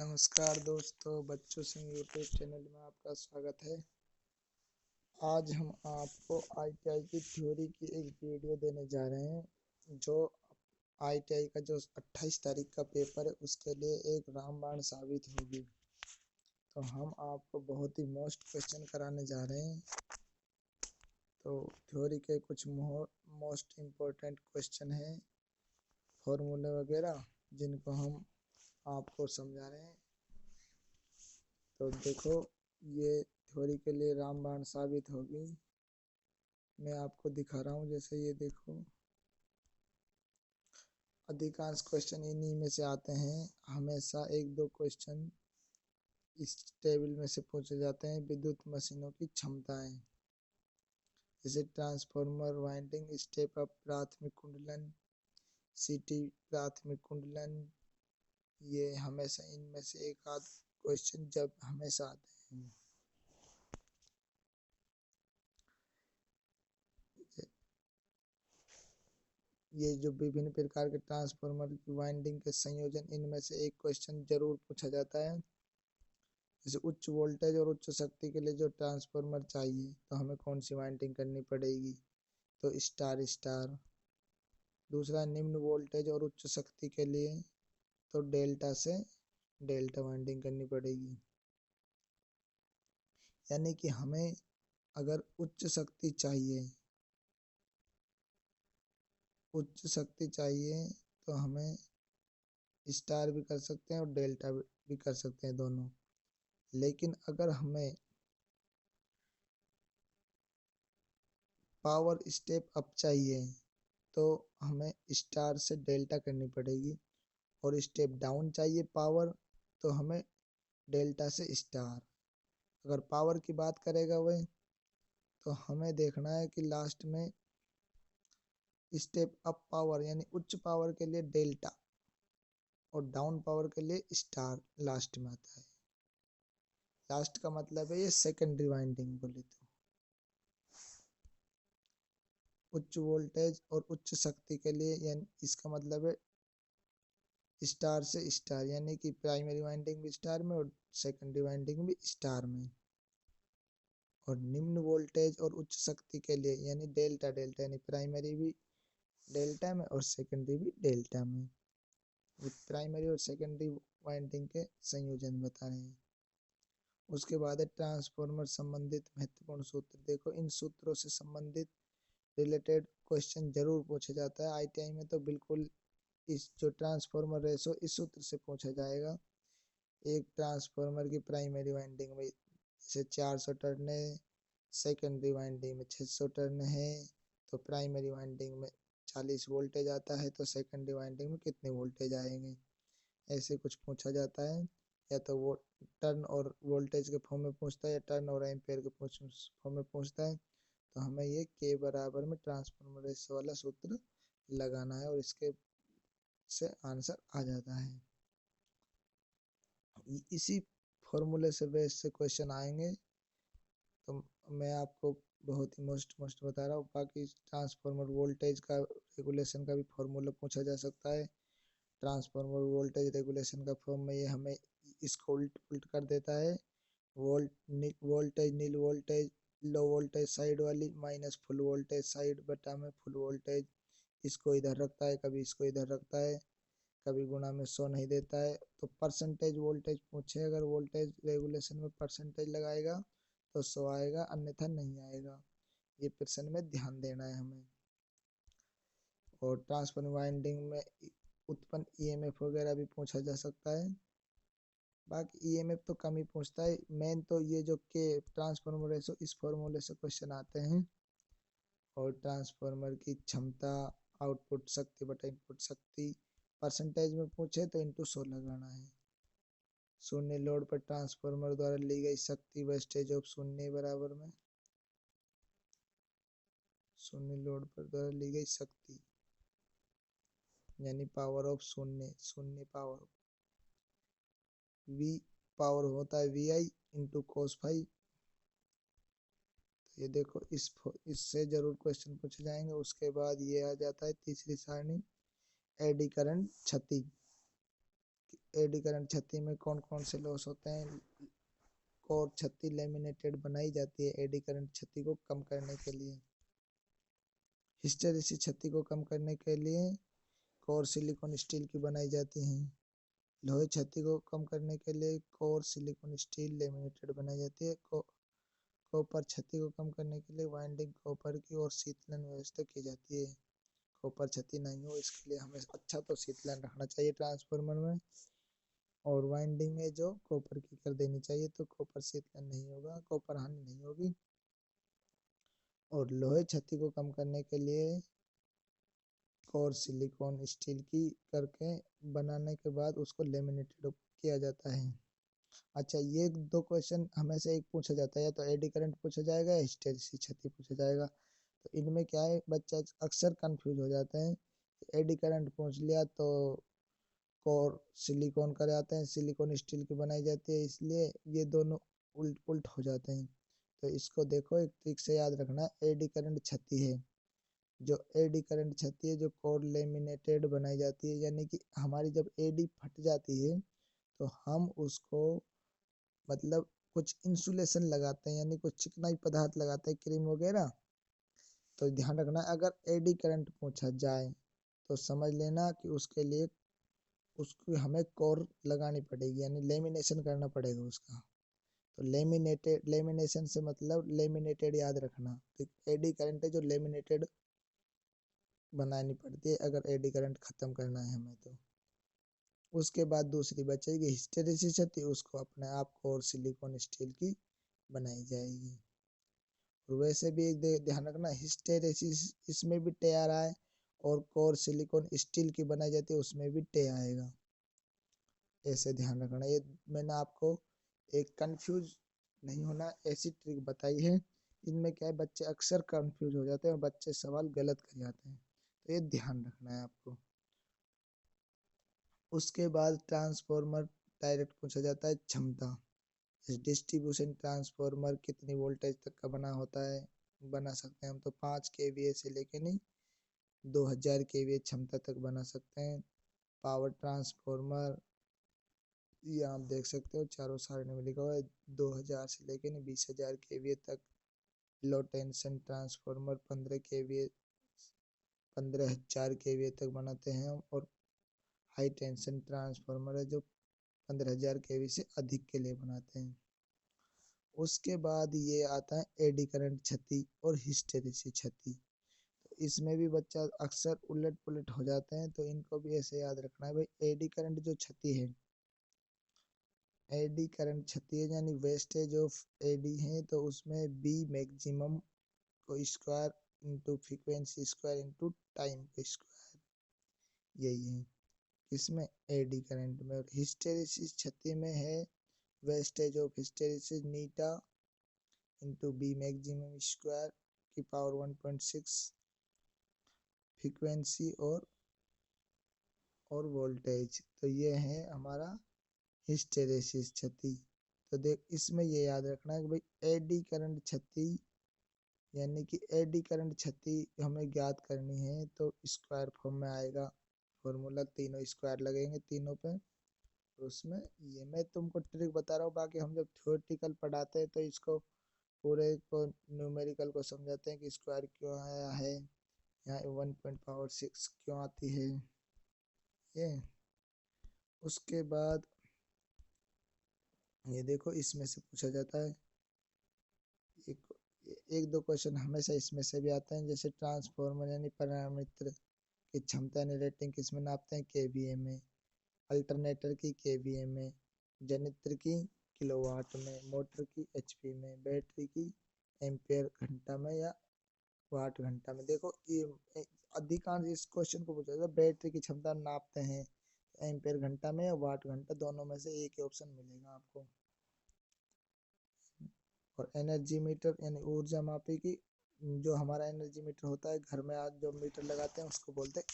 नमस्कार दोस्तों, बच्चों सिंह यूट्यूब चैनल में आपका स्वागत है। आज हम आपको आईटीआई की थ्योरी की एक वीडियो देने जा रहे हैं जो आईटीआई का जो 28 तारीख का पेपर है उसके लिए एक रामबाण साबित होगी। तो हम आपको बहुत ही मोस्ट क्वेश्चन कराने जा रहे हैं। तो थ्योरी के कुछ मोस्ट इम्पोर्टेंट क्वेश्चन हैं, फॉर्मूले वगैरह, जिनको हम आपको समझा रहे हैं। तो देखो, ये थ्योरी के लिए रामबाण साबित होगी। मैं आपको दिखा रहा हूँ, जैसे ये देखो, अधिकांश क्वेश्चन इन्हीं में से आते हैं। हमेशा एक दो क्वेश्चन इस टेबल में से पूछे जाते हैं। विद्युत मशीनों की क्षमताएं, जैसे ट्रांसफार्मर, वाइंडिंग, स्टेप अप, प्राथमिक कुंडलन, सीटी प्राथमिक कुंडलन, ये हमेशा इनमें से एक आध क्वेश्चन जब हमेशा आते हैं। ये जो विभिन्न प्रकार के ट्रांसफार्मर की वाइंडिंग के संयोजन, इनमें से एक क्वेश्चन जरूर पूछा जाता है। जैसे उच्च वोल्टेज और उच्च शक्ति के लिए जो ट्रांसफार्मर चाहिए तो हमें कौन सी वाइंडिंग करनी पड़ेगी, तो स्टार स्टार। दूसरा, निम्न वोल्टेज और उच्च शक्ति के लिए तो डेल्टा से डेल्टा वाइंडिंग करनी पड़ेगी। यानी कि हमें अगर उच्च शक्ति चाहिए तो हमें स्टार भी कर सकते हैं और डेल्टा भी कर सकते हैं, दोनों। लेकिन अगर हमें पावर स्टेप अप चाहिए तो हमें स्टार से डेल्टा करनी पड़ेगी, और स्टेप डाउन चाहिए पावर तो हमें डेल्टा से स्टार। अगर पावर की बात करेगा वह, तो हमें देखना है कि लास्ट में स्टेप अप पावर यानी उच्च पावर के लिए डेल्टा और डाउन पावर के लिए स्टार लास्ट में आता है। लास्ट का मतलब है ये सेकेंडरी वाइंडिंग बोले तो। उच्च वोल्टेज और उच्च शक्ति के लिए यानी इसका मतलब है स्टार से स्टार, यानी कि प्राइमरी वाइंडिंग भी स्टार में और सेकेंडरी वाइंडिंग भी स्टार में। और निम्न वोल्टेज और उच्च शक्ति के लिए यानी डेल्टा डेल्टा, यानी प्राइमरी भी डेल्टा में और सेकेंडरी भी डेल्टा में। ये प्राइमरी और सेकेंडरी वाइंडिंग के संयोजन बता रहे हैं। उसके बाद है ट्रांसफार्मर संबंधित महत्वपूर्ण सूत्र। देखो, इन सूत्रों से संबंधित रिलेटेड क्वेश्चन जरूर पूछा जाता है आईटीआई में। तो बिल्कुल इस जो ट्रांसफार्मर रेशो, इस सूत्र से पूछा जाएगा। एक ट्रांसफार्मर की प्राइमरी वाइंडिंग में जैसे 400 टर्न है, सेकेंडरी वाइंडिंग में 600 टर्न है, तो प्राइमरी वाइंडिंग में 40 वोल्टेज आता है, तो सेकेंडरी वाइंडिंग में कितने वोल्टेज आएंगे, ऐसे कुछ पूछा जाता है। या तो वो टर्न और वोल्टेज के फॉर्म में पूछता है या टर्न और एम्पेयर के फॉर्म में पूछता है। तो हमें ये के बराबर में ट्रांसफार्मर रेशो वाला सूत्र लगाना है और इसके से आंसर आ जाता है। इसी फॉर्मूले से बेस से क्वेश्चन आएंगे। तो मैं आपको बहुत ही मोस्ट बता रहा हूँ। बाकी ट्रांसफार्मर वोल्टेज का रेगुलेशन का भी फॉर्मूला पूछा जा सकता है। ट्रांसफार्मर वोल्टेज रेगुलेशन का फॉर्म में ये हमें इसको उल्ट उल्ट कर देता है। वोल्टेज नील वोल्टेज लो वोल्टेज साइड वाली माइनस फुल वोल्टेज साइड बटा में फुल वोल्टेज, इसको इधर रखता है, कभी इसको इधर रखता है, कभी गुणा में 100 नहीं देता है। तो परसेंटेज वोल्टेज पूछे, अगर वोल्टेज रेगुलेशन में परसेंटेज लगाएगा तो 100 आएगा, अन्यथा नहीं आएगा। ये प्रश्न में ध्यान देना है हमें। और ट्रांसफार्मर वाइंडिंग में उत्पन्न ईएमएफ वगैरह भी पूछा जा सकता है। बाकी ईएमएफ तो कम ही पूछता है। मेन तो ये जो के ट्रांसफार्मर रेशो, इस फॉर्मूले से क्वेश्चन आते हैं। और ट्रांसफार्मर की क्षमता आउटपुट शक्ति बटा इनपुट शक्ति परसेंटेज में पूछे तो इंटू 100 लगाना है। शून्य लोड पर ट्रांसफार्मर द्वारा ली गई शक्ति वेस्टेज ऑफ शून्य बराबर में शून्य लोड पर द्वारा ली गई शक्ति यानी पावर ऑफ शून्य पावर वी पावर होता है V I into cos phi. तो ये देखो, इससे जरूर क्वेश्चन पूछे जाएंगे। उसके बाद ये आ जाता है तीसरी सारणी, एडी करंट क्षति। एडी करंट छत्ती में कौन कौन से लॉस होते हैं। कोर छत्ती लेमिनेटेड बनाई जाती है एडी करंट छत्ती को कम करने के लिए। हिस्टेरेसिस छत्ती को कम करने के लिए कोर सिलिकॉन स्टील की बनाई जाती हैं। लोहे छत्ती को कम करने के लिए कोर सिलिकॉन स्टील लेमिनेटेड बनाई जाती है। कॉपर छत्ती को कम करने के लिए वाइंडिंग कॉपर की और शीतलन व्यवस्था की जाती है। कॉपर क्षति नहीं हो इसके लिए हमें अच्छा तो शीतलन रखना चाहिए ट्रांसफार्मर में, और वाइंडिंग में जो कॉपर की कर देनी चाहिए, तो कॉपर शीतलन नहीं होगा, कॉपर हानि नहीं होगी। और लोहे क्षति को कम करने के लिए कोर सिलिकॉन स्टील की करके बनाने के बाद उसको लेमिनेटेड किया जाता है। अच्छा, ये दो क्वेश्चन हमें से एक पूछा जाता है, या तो एडी करंट पूछा जाएगा या हिस्टेरेसिस क्षति पूछा जाएगा। तो इनमें क्या है, बच्चा अक्सर कंफ्यूज हो जाते हैं। एडी करंट पूछ लिया तो कोर सिलिकॉन कर आते हैं, सिलिकॉन स्टील की बनाई जाती है, इसलिए ये दोनों उल्ट पुल्ट हो जाते हैं। तो इसको देखो, एक ट्रिक से याद रखना, एडी करंट क्षति है। जो एडी करंट क्षति है जो कोर लेमिनेटेड बनाई जाती है, यानी कि हमारी जब एडी फट जाती है तो हम उसको मतलब कुछ इंसुलेशन लगाते हैं, यानी कुछ चिकनाई पदार्थ लगाते हैं, क्रीम वगैरह। तो ध्यान रखना, अगर एडी करंट पूछा जाए तो समझ लेना कि उसके लिए उसकी हमें कोर लगानी पड़ेगी, यानी लेमिनेशन करना पड़ेगा उसका। तो लेमिनेशन से मतलब लेमिनेटेड याद रखना। तो एडी करंट है जो लेमिनेटेड बनानी पड़ती है अगर एडी करंट खत्म करना है हमें तो। उसके बाद दूसरी बचेगी हिस्टेरेसिस क्षति, उसको अपने आप कोर सिलिकॉन स्टील की बनाई जाएगी। और वैसे भी एक ध्यान रखना, हिस्टेरेसिस इसमें भी टे आ रहा है, और कोर सिलिकॉन स्टील की बनाई जाती है उसमें भी टे आएगा। ऐसे ध्यान रखना, ये मैंने आपको एक कंफ्यूज नहीं होना ऐसी ट्रिक बताई है। इनमें क्या है, बच्चे अक्सर कंफ्यूज हो जाते हैं और बच्चे सवाल गलत कर जाते हैं, तो ये ध्यान रखना है आपको। उसके बाद ट्रांसफॉर्मर डायरेक्ट पूछा जाता है क्षमता। डिस्ट्रीब्यूशन ट्रांसफॉर्मर कितनी वोल्टेज तक का बना होता है, बना सकते हैं हम तो 5 kVA से लेके नहीं 2000 kVA क्षमता तक बना सकते हैं। पावर ट्रांसफॉर्मर ये आप देख सकते हो चारों सारणी में लिखा हुआ है 2000 से लेके 20,000 kVA तक। लो टेंशन ट्रांसफॉर्मर 15,000 kVA तक बनाते हैं हम, और हाई टेंशन ट्रांसफार्मर है जो 15,000 kV से अधिक के लिए बनाते हैं। उसके बाद ये आता है एडी करंट क्षति और हिस्टेरेसिस क्षति। तो इसमें भी बच्चा अक्सर उलट पुलट हो जाते हैं, तो इनको भी ऐसे याद रखना है भाई। एडी करंट जो क्षति है, एडी करंट क्षति है यानी वेस्टेज ऑफ एडी है, तो उसमें बी मैक्सिमम को square into frequency square into time को स्क्वायर, यही है इसमें एडी करंट में। और हिस्टेरेसिस क्षति में है wastage of hysteresis eta into B maximum square की पावर 1.6 फ्रीक्वेंसी और वोल्टेज। तो ये है हमारा हिस्टेरेसिस क्षति। तो देख, इसमें ये याद रखना है कि भाई एडी करंट क्षति यानी कि एडी करंट क्षति हमें ज्ञात करनी है तो स्क्वायर फॉर्म में आएगा फॉर्मूला, तीनों स्क्वायर लगेंगे तीनों पे। उसमें ये मैं तुमको ट्रिक बता रहा हूँ, बाकी हम जब थ्योरेटिकल पढ़ाते हैं तो इसको पूरे को न्यूमेरिकल को समझाते हैं कि स्क्वायर क्यों आया है, यहाँ 1.6 क्यों आती है ये। उसके बाद ये देखो, इसमें से पूछा जाता है एक एक दो क्वेश्चन हमेशा इसमें से भी आते हैं, जैसे ट्रांसफॉर्मर यानी पैरामीटर की क्षमता यानी रेटिंग किस में नापते हैं, केवीए में। अल्टरनेटर की केवीए में, जनित्र की किलोवाट में, मोटर की एचपी में, बैटरी की एम्पेयर घंटा में या वाट घंटा में। देखो ये अधिकांश इस क्वेश्चन को पूछा जाता है, बैटरी की क्षमता नापते हैं एम्पेयर घंटा में या वाट घंटा, दोनों में से एक ही ऑप्शन मिलेगा आपको। और एनर्जी मीटर यानी ऊर्जा मापी की, जो हमारा एनर्जी मीटर होता है घर में आज जो मीटर लगाते हैं उसको बोलते हैं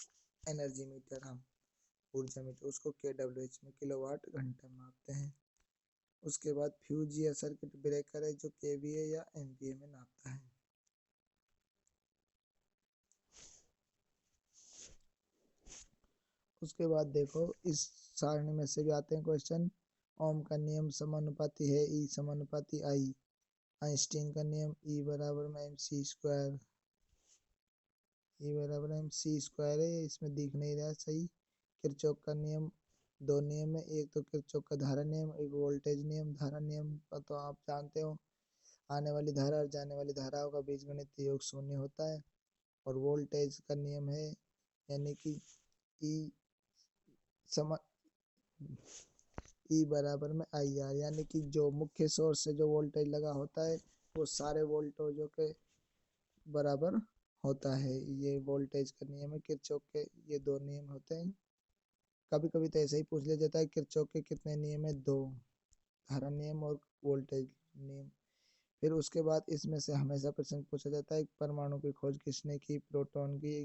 एनर्जी मीटर हम। ऊर्जा मीटर उसको KWH में किलोवाट घंटा मापते हैं। उसके बाद फ्यूज या सर्किट ब्रेकर है जो KVA या MVA में नापता है। उसके बाद देखो इस सारणी में से भी आते हैं क्वेश्चन। ओम का नियम समानुपाती है ई समानुपाती आई। आइंस्टीन का नियम ई बराबर में एम सी स्क्वायर। ई बराबर एम सी स्क्वायर है, इसमें दिख नहीं रहा सही। किरचॉफ का नियम, दो नियम है, एक तो किरचॉफ का धारा नियम, एक वोल्टेज नियम। धारा नियम का तो आप जानते हो, आने वाली धारा और जाने वाली धाराओं का बीजगणितीय योग शून्य होता है। और वोल्टेज का नियम है यानी कि ई समा ई बराबर में आई आर, यानी कि जो मुख्य सोर्स से जो वोल्टेज लगा होता है वो सारे वोल्टेजों के बराबर होता है। ये वोल्टेज का नियम है किरचॉफ के, ये दो नियम होते हैं। कभी कभी तो ऐसे ही पूछ लिया जाता है किरचॉफ के कितने नियम है, दो, धारा नियम और वोल्टेज नियम। फिर उसके बाद इसमें से हमेशा प्रश्न पूछा जाता है परमाणु की खोज किसने की, प्रोटॉन की,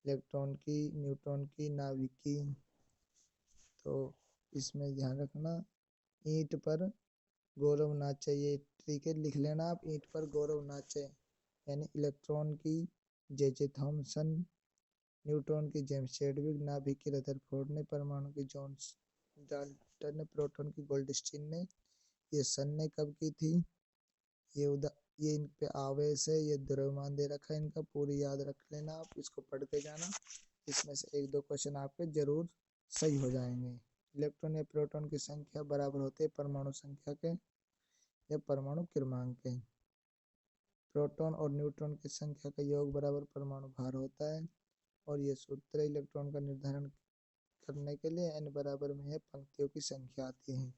इलेक्ट्रॉन की, न्यूट्रॉन की, नाभिक की। तो इसमें ध्यान रखना, ईंट पर गौरव नाचे, ये ठीक है, लिख लेना आप, ईंट पर गौरव नाचे। यानी इलेक्ट्रॉन की जे थॉमसन, न्यूट्रॉन की जेम्स चैडविक, नाभिक की रदरफोर्ड ने, परमाणु की जॉन डाल्टन ने, प्रोटॉन की गोल्डस्टीन ने। ये सन ने कब की थी, ये इन पे आवेश है, ये द्रव्यमान दे रखा है इनका, पूरी याद रख लेना आप, इसको पढ़ के जाना। इसमें से एक दो क्वेश्चन आपके जरूर सही हो जाएंगे। इलेक्ट्रॉन या प्रोटॉन की संख्या बराबर होती है परमाणु संख्या के या परमाणु क्रमांक के। प्रोटॉन और न्यूट्रॉन की संख्या का योग बराबर परमाणु भार होता है। और ये सूत्र इलेक्ट्रॉन का निर्धारण करने के लिए n बराबर में है पंक्तियों की संख्या आती है।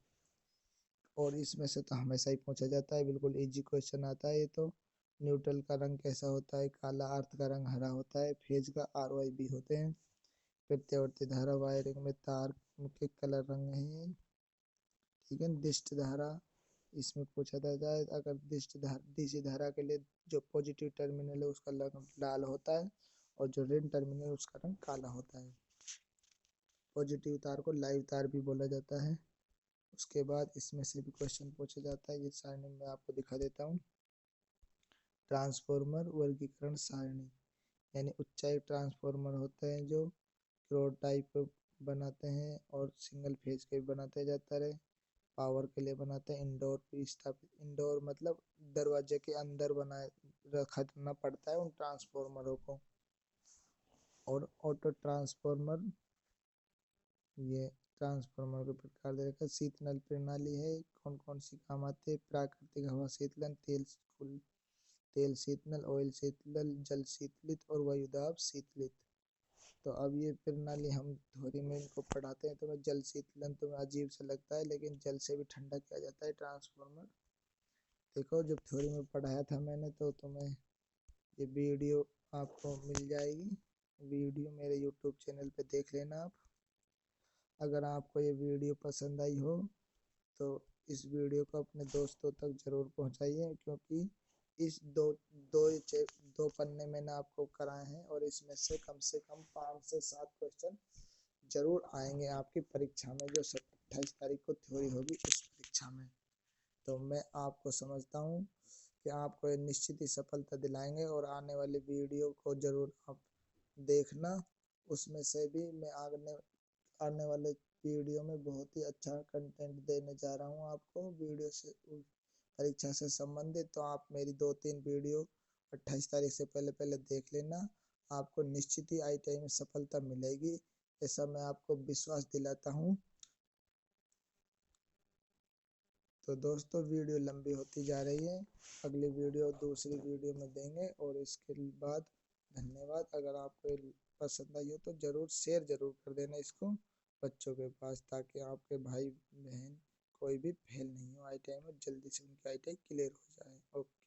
और इसमें से तो हमेशा ही पूछा जाता है, बिल्कुल इजी क्वेश्चन आता है ये तो। न्यूट्रल का रंग कैसा होता है, काला, अर्थ का रंग हरा होता है, फेज का RYB होते हैं। प्रत्यावर्ती धारा वायरिंग में तार के कलर रंग है, ठीक है। दिष्ट धारा, इसमें पूछा जाता है अगर DC धारा के लिए जो पॉजिटिव टर्मिनल है उसका रंग लाल होता है और जो ऋण टर्मिनल उसका रंग काला होता है। पॉजिटिव तार को लाइव तार भी बोला जाता है। उसके बाद इसमें से भी क्वेश्चन पूछा जाता है, ये सारणी में आपको दिखा देता हूँ। ट्रांसफॉर्मर वर्गीकरण सारणी, यानी ऊंचाई ट्रांसफॉर्मर होते हैं जो क्रोड टाइप बनाते हैं और सिंगल फेज के बनाते जाता रहे, पावर के लिए बनाते हैं। इंडोर भी स्थापित, इंडोर मतलब दरवाजे के अंदर बनाए रखना पड़ता है उन ट्रांसफॉर्मरों को। और ऑटो ट्रांसफॉर्मर, ये ट्रांसफॉर्मर के प्रकार दे रखा है। शीत नल प्रणाली है, कौन कौन सी काम आती है, प्राकृतिक हवा शीतलन, तेल शीतल, ऑयल शीतल, जल शीतलित और वायुदाब शीतलित। तो अब ये प्रणाली हम थ्योरी में इनको पढ़ाते हैं तो मैं जल शीतलन तो अजीब सा लगता है, लेकिन जल से भी ठंडा किया जाता है ट्रांसफॉर्मर। देखो जब थ्योरी में पढ़ाया था मैंने तो तुम्हें ये वीडियो आपको मिल जाएगी, वीडियो मेरे यूट्यूब चैनल पे देख लेना आप। अगर आपको ये वीडियो पसंद आई हो तो इस वीडियो को अपने दोस्तों तक जरूर पहुंचाइए, क्योंकि इस दो पन्ने मैंने आपको कराए हैं और इसमें से कम 5 से 7 क्वेश्चन जरूर आएंगे आपकी परीक्षा में, जो 28 तारीख को थ्योरी होगी उस परीक्षा में। तो मैं आपको समझता हूँ कि आपको निश्चित ही सफलता दिलाएंगे और आने वाली वीडियो को जरूर आप देखना। उसमें से भी मैं आने वाले वीडियो में बहुत ही अच्छा कंटेंट देने जा रहा हूँ आपको वीडियो से परीक्षा से संबंधित। तो आप मेरी 2-3 वीडियो 28 तारीख से पहले देख लेना, आपको निश्चित ही ITI में सफलता मिलेगी, ऐसा मैं आपको विश्वास दिलाता हूँ। तो दोस्तों वीडियो लंबी होती जा रही है, अगली वीडियो दूसरी वीडियो में देंगे। और इसके बाद धन्यवाद। अगर आपको पसंद आई हो तो जरूर शेयर जरूर कर देना इसको बच्चों के पास, ताकि आपके भाई बहन कोई भी फेल नहीं हो ITI में, जल्दी से उनकी ITI क्लियर हो जाए। ओके।